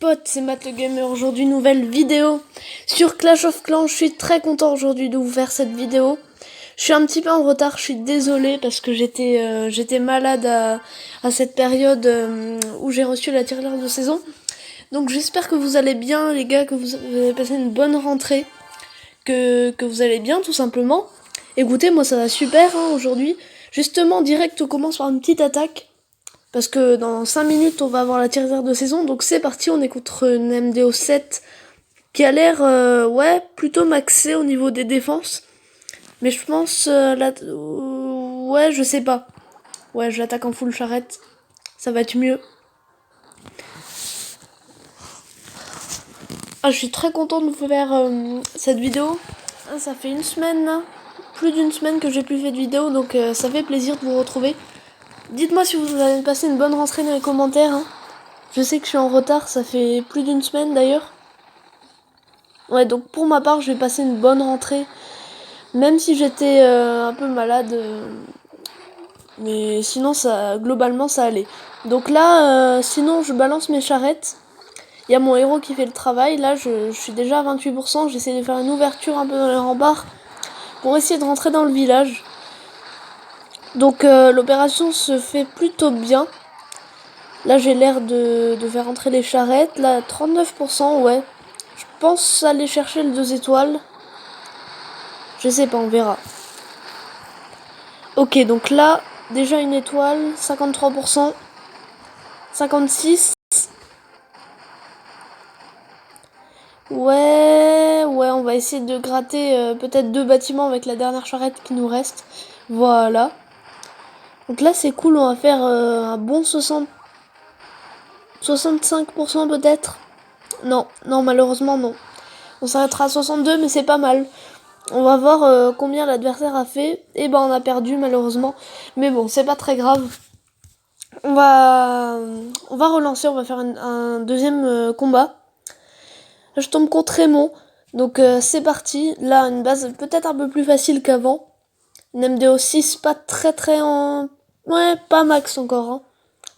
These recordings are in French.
potes, c'est Matt le Gamer. Aujourd'hui, nouvelle vidéo sur Clash of Clans. Je suis très content aujourd'hui de vous faire cette vidéo. Je suis un petit peu en retard, je suis désolée parce que j'étais malade à cette période où j'ai reçu la tirelire de saison. Donc j'espère que vous allez bien les gars, que vous avez passé une bonne rentrée, que vous allez bien tout simplement. Écoutez, moi ça va super aujourd'hui. Justement, direct on commence par une petite attaque. Parce que dans 5 minutes, on va avoir la tirelire de saison. Donc c'est parti, on est contre une MDO 7 qui a l'air plutôt maxée au niveau des défenses. Mais je pense... ouais, je sais pas. Ouais, je l'attaque en full charrette. Ça va être mieux. Ah, je suis très content de vous faire cette vidéo. Ah, ça fait une semaine, là. Plus d'une semaine que j'ai plus fait de vidéo. Donc ça fait plaisir de vous retrouver. Dites-moi si vous avez passé une bonne rentrée dans les commentaires. Je sais que je suis en retard, ça fait plus d'une semaine d'ailleurs. Ouais, donc pour ma part, je vais passer une bonne rentrée. Même si j'étais un peu malade. Mais sinon, globalement, ça allait. Donc là, sinon, je balance mes charrettes. Il y a mon héros qui fait le travail. Là, je suis déjà à 28%. J'essaie de faire une ouverture un peu dans les remparts pour essayer de rentrer dans le village. Donc l'opération se fait plutôt bien. Là, j'ai l'air de faire entrer les charrettes. Là, 39%, ouais. Je pense aller chercher le 2 étoiles. Je sais pas, on verra. Ok, donc là, déjà une étoile, 53%. 56. Ouais, on va essayer de gratter peut-être 2 bâtiments avec la dernière charrette qui nous reste. Voilà. Donc là, c'est cool, on va faire un bon 65% peut-être. Non, malheureusement, non. On s'arrêtera à 62, mais c'est pas mal. On va voir combien l'adversaire a fait. Et ben on a perdu malheureusement. Mais bon, c'est pas très grave. On va relancer, on va faire un deuxième combat. Là, je tombe contre Raymond. Donc c'est parti. Là, une base peut-être un peu plus facile qu'avant. Une MDO 6, pas très en... Ouais, pas max encore.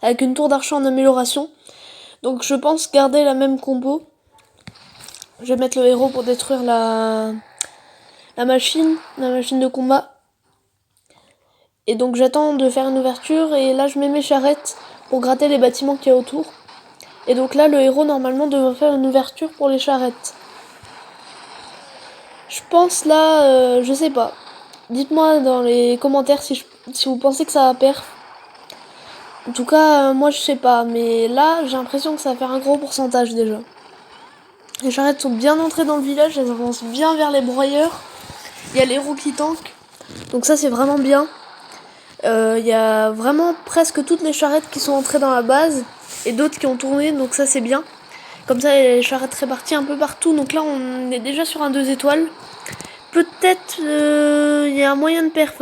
Avec une tour d'archer en amélioration. Donc je pense garder la même compo. Je vais mettre le héros pour détruire la machine de combat. Et donc j'attends de faire une ouverture et là je mets mes charrettes pour gratter les bâtiments qu'il y a autour. Et donc là le héros normalement devrait faire une ouverture pour les charrettes. Je pense là, je sais pas. Dites-moi dans les commentaires si vous pensez que ça va perf. En tout cas, moi je sais pas, mais là j'ai l'impression que ça va faire un gros pourcentage déjà. Les charrettes sont bien entrées dans le village, elles avancent bien vers les broyeurs. Il y a l'héros qui tank, donc ça c'est vraiment bien. Y a vraiment presque toutes les charrettes qui sont entrées dans la base et d'autres qui ont tourné, donc ça c'est bien. Comme ça les charrettes réparties un peu partout, donc là on est déjà sur un 2 étoiles. Peut-être y a un moyen de perf.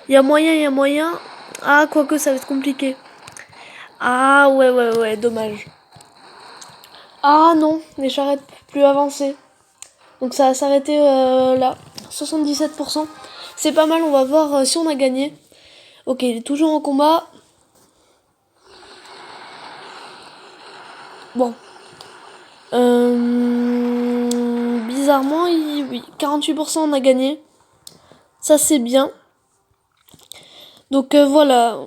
Y a moyen. Ah, quoique ça va être compliqué. Ah ouais, dommage. Ah non, les charrettes plus avancées. Donc ça va s'arrêter là, 77%. C'est pas mal, on va voir si on a gagné. Ok, il est toujours en combat. Bon. Bizarrement, oui, 48% on a gagné. Ça c'est bien. Donc voilà.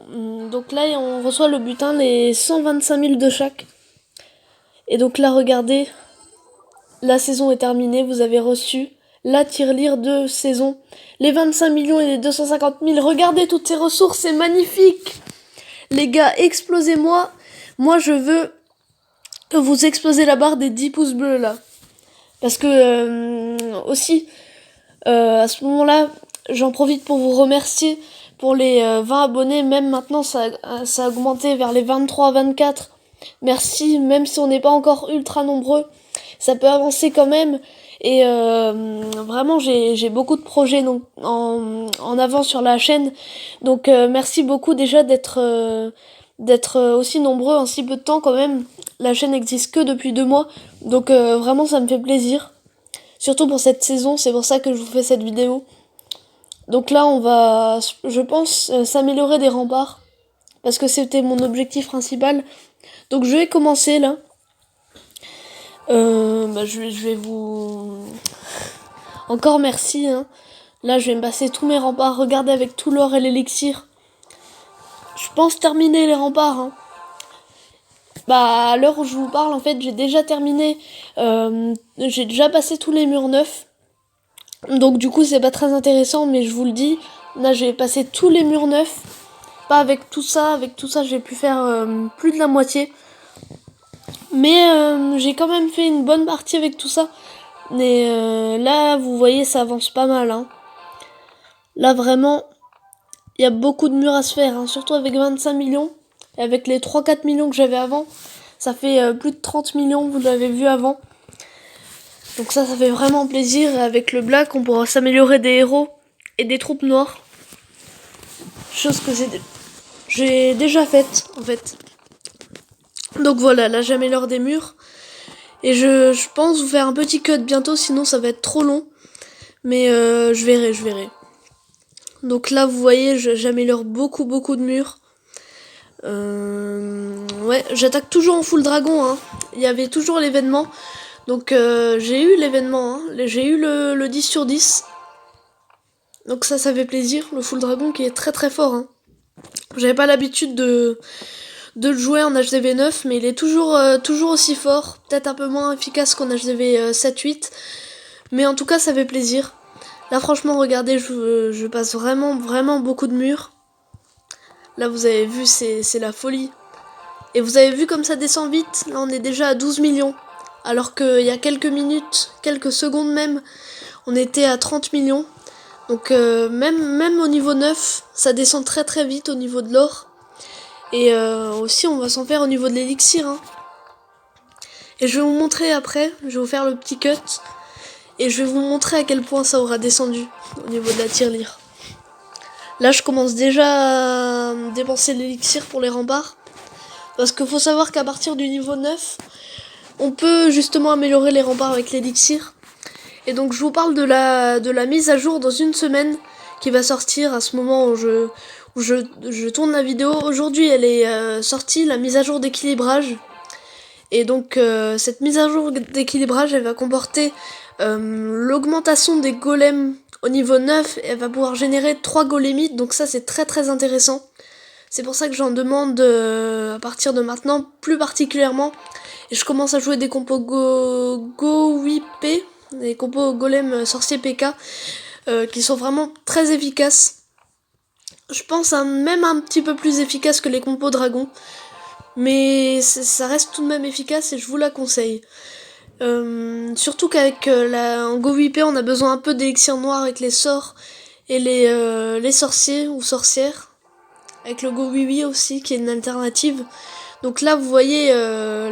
Donc là, on reçoit le butin, les 125 000 de chaque. Et donc là, regardez. La saison est terminée, vous avez reçu la tirelire de saison. Les 25 millions et les 250 000. Regardez toutes ces ressources, c'est magnifique. Les gars, explosez-moi. Moi, je veux que vous explosez la barre des 10 pouces bleus, là. Parce que, aussi, à ce moment-là, j'en profite pour vous remercier pour les 20 abonnés. Même maintenant, ça a augmenté vers les 23, 24. Merci, même si on n'est pas encore ultra nombreux. Ça peut avancer quand même. Et vraiment, j'ai beaucoup de projets donc, en avant sur la chaîne. Donc merci beaucoup déjà d'être aussi nombreux en si peu de temps quand même. La chaîne n'existe que depuis 2 mois. Donc vraiment, ça me fait plaisir. Surtout pour cette saison, c'est pour ça que je vous fais cette vidéo. Donc là, on va, je pense, s'améliorer des remparts. Parce que c'était mon objectif principal. Donc je vais commencer là. Je vais vous... Encore merci, hein. Là, je vais me passer tous mes remparts, regarder avec tout l'or et l'élixir. Je pense terminer les remparts, hein. Bah, à l'heure où je vous parle, en fait, j'ai déjà terminé. J'ai déjà passé tous les murs neufs. Donc, du coup, c'est pas très intéressant, mais je vous le dis. Là, j'ai passé tous les murs neufs. Pas avec tout ça. Avec tout ça, j'ai pu faire plus de la moitié. Mais j'ai quand même fait une bonne partie avec tout ça. Mais là, vous voyez, ça avance pas mal, hein. Là, vraiment, il y a beaucoup de murs à se faire, hein, surtout avec 25 millions. Et avec les 3-4 millions que j'avais avant, ça fait plus de 30 millions, vous l'avez vu avant. Donc ça fait vraiment plaisir. Et avec le black, on pourra s'améliorer des héros et des troupes noires. Chose que j'ai déjà faite, en fait. Donc voilà, là j'améliore des murs. Et je pense vous faire un petit cut bientôt, sinon ça va être trop long. Mais je verrai. Donc là, vous voyez, j'améliore beaucoup de murs. Ouais, j'attaque toujours en full dragon, hein. Il y avait toujours l'événement. Donc j'ai eu l'événement, hein. J'ai eu le 10 sur 10. Donc ça fait plaisir. Le full dragon qui est très fort, hein. J'avais pas l'habitude de le jouer en HDV 9, mais il est toujours aussi fort. Peut-être un peu moins efficace qu'en HDV 7-8. Mais en tout cas, ça fait plaisir. Là, franchement, regardez, je passe vraiment beaucoup de murs. Là, vous avez vu, c'est la folie. Et vous avez vu comme ça descend vite. Là, on est déjà à 12 millions. Alors qu'il y a quelques minutes, quelques secondes même, on était à 30 millions. Donc même au niveau 9, ça descend très vite au niveau de l'or. Et aussi, on va s'en faire au niveau de l'élixir, hein. Et je vais vous montrer après, je vais vous faire le petit cut. Et je vais vous montrer à quel point ça aura descendu au niveau de la tirelire. Là, je commence déjà à dépenser l'élixir pour les remparts. Parce qu'il faut savoir qu'à partir du niveau 9, on peut justement améliorer les remparts avec l'élixir. Et donc, je vous parle de la mise à jour dans une semaine qui va sortir à ce moment où je tourne la vidéo. Aujourd'hui, elle est sortie, la mise à jour d'équilibrage. Et donc, cette mise à jour d'équilibrage, elle va comporter l'augmentation des golems au niveau 9. Elle va pouvoir générer 3 golémites, donc ça, c'est très intéressant. C'est pour ça que j'en demande à partir de maintenant, plus particulièrement. Et je commence à jouer des compos Go 8P, des compos golem sorcier PK, qui sont vraiment très efficaces. Je pense même un petit peu plus efficaces que les compos dragon. Mais ça reste tout de même efficace et je vous la conseille. Surtout qu'avec en Go 8P, on a besoin un peu d'élixir noir avec les sorts et les sorciers ou sorcières. Avec le Go 8 aussi, qui est une alternative. Donc là, vous voyez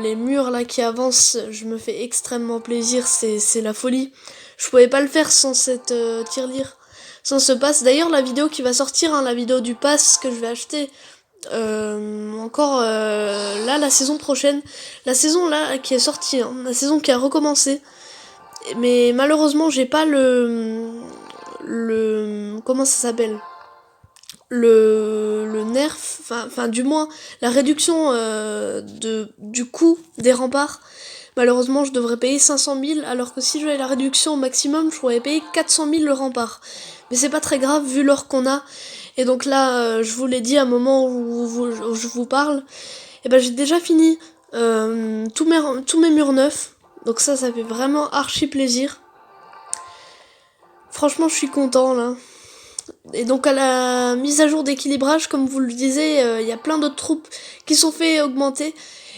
les murs là qui avancent, je me fais extrêmement plaisir, c'est la folie. Je pouvais pas le faire sans cette tirelire, sans ce pass. D'ailleurs, la vidéo qui va sortir, hein, la vidéo du pass que je vais acheter, encore là, la saison prochaine, la saison là qui est sortie, hein, la saison qui a recommencé. Mais malheureusement, j'ai pas le comment ça s'appelle, le nerf, enfin du moins la réduction du coût des remparts. Malheureusement, je devrais payer 500 000, alors que si j'avais la réduction au maximum, je pourrais payer 400 000 le rempart. Mais c'est pas très grave vu l'or qu'on a. Et donc là, je vous l'ai dit à un moment où je vous parle, et ben j'ai déjà fini tous mes murs neufs. Donc ça fait vraiment archi plaisir. Franchement, je suis content là. Et donc à la mise à jour d'équilibrage, comme vous le disiez, il y a plein d'autres troupes qui sont fait augmenter.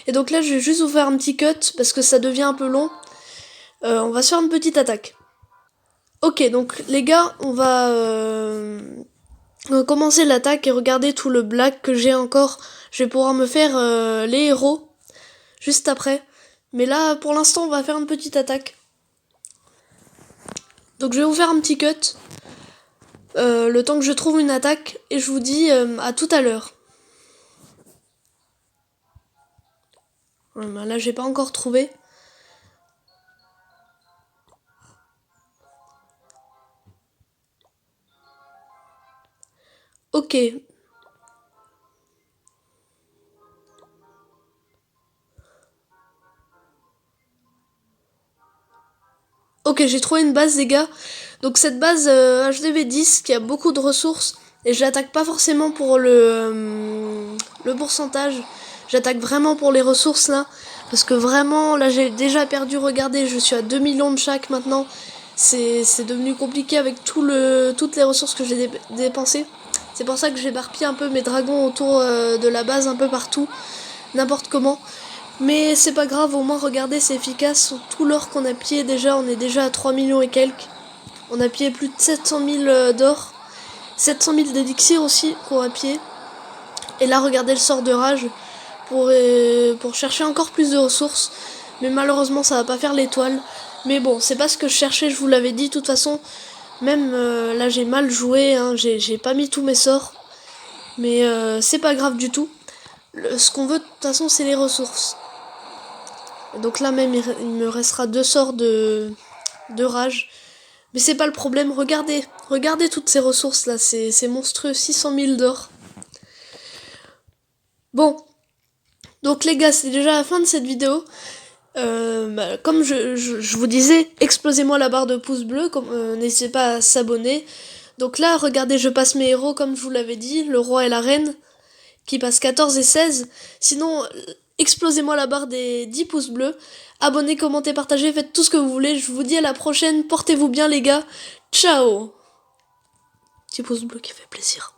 Et donc là, je vais juste vous faire un petit cut parce que ça devient un peu long. On va se faire une petite attaque. Ok, donc les gars, on va commencer l'attaque et regarder tout le black que j'ai encore. Je vais pouvoir me faire les héros juste après. Mais là, pour l'instant, on va faire une petite attaque. Donc je vais vous faire un petit cut. Le temps que je trouve une attaque. Et je vous dis à tout à l'heure. Là, j'ai pas encore trouvé. Ok. Ok, j'ai trouvé une base, les gars. Donc cette base HDV10 qui a beaucoup de ressources. Et je l'attaque pas forcément pour le pourcentage. J'attaque vraiment pour les ressources là. Parce que vraiment, là j'ai déjà perdu, regardez, je suis à 2 millions de chaque maintenant. C'est devenu compliqué avec toutes les ressources que j'ai dépensées. C'est pour ça que j'éparpille un peu mes dragons autour de la base, un peu partout. N'importe comment. Mais c'est pas grave, au moins regardez, c'est efficace. Tout l'or qu'on a pillé déjà, on est déjà à 3 millions et quelques. On a pillé plus de 700 000 d'or. 700 000 d'élixir aussi qu'on a pillé. Et là, regardez le sort de rage pour chercher encore plus de ressources. Mais malheureusement, ça va pas faire l'étoile. Mais bon, c'est pas ce que je cherchais, je vous l'avais dit. De toute façon, même là, j'ai mal joué. Hein, j'ai pas mis tous mes sorts. Mais c'est pas grave du tout. Ce qu'on veut, de toute façon, c'est les ressources. Donc là même, il me restera 2 sorts de rage. Mais c'est pas le problème, regardez toutes ces ressources là, c'est monstrueux, 600 000 d'or. Bon, donc les gars, c'est déjà la fin de cette vidéo. Comme je vous disais, explosez-moi la barre de pouce bleu, n'hésitez pas à s'abonner. Donc là, regardez, je passe mes héros comme je vous l'avais dit, le roi et la reine, qui passent 14 et 16. Sinon, explosez-moi la barre des 10 pouces bleus. Abonnez, commentez, partagez, faites tout ce que vous voulez. Je vous dis à la prochaine. Portez-vous bien les gars. Ciao. Petit pouce bleu qui fait plaisir.